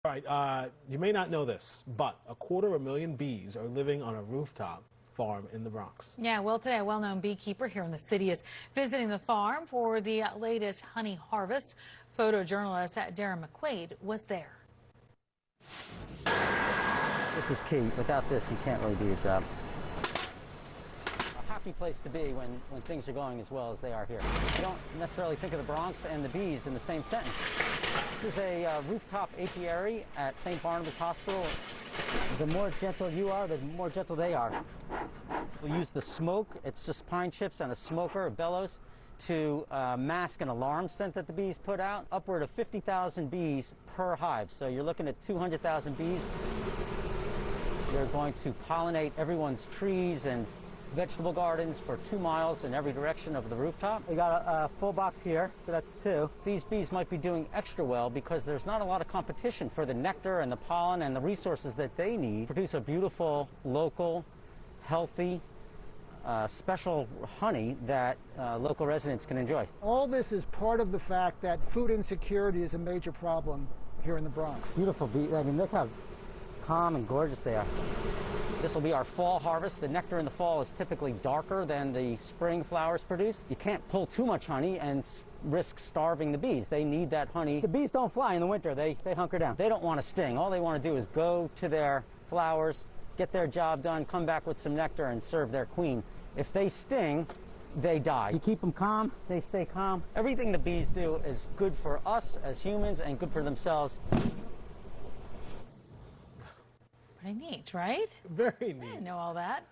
All right, you may not know this, but 250,000 bees are living on a rooftop farm in the Bronx. Yeah, well, today a well-known beekeeper here in the city is visiting the farm for the latest honey harvest. Photojournalist Darren McQuaid was there. This is key. Without this, you can't really do your job. A happy place to be when things are going as well as they are here. You don't necessarily think of the Bronx and the bees in the same sentence. This is a rooftop apiary at St. Barnabas Hospital. The more gentle you are, the more gentle they are. We use the smoke. It's just pine chips and a smoker, a bellows, to mask an alarm scent that the bees put out. Upward of 50,000 bees per hive. So you're looking at 200,000 bees. They're going to pollinate everyone's trees and vegetable gardens for 2 miles in every direction of the rooftop. We got a full box here, so that's 2. These bees might be doing extra well because there's not a lot of competition for the nectar and the pollen and the resources that they need to produce a beautiful, local, healthy, special honey that local residents can enjoy. All this is part of the fact that food insecurity is a major problem here in the Bronx. Beautiful bee. I mean, look how calm and gorgeous they are. This will be our fall harvest. The nectar in the fall is typically darker than the spring flowers produce. You can't pull too much honey and risk starving the bees. They need that honey. The bees don't fly in the winter. They hunker down. They don't want to sting. All they want to do is go to their flowers, get their job done, come back with some nectar, and serve their queen. If they sting, they die. You keep them calm, they stay calm. Everything the bees do is good for us as humans and good for themselves. Pretty neat, right? Very neat. I didn't know all that.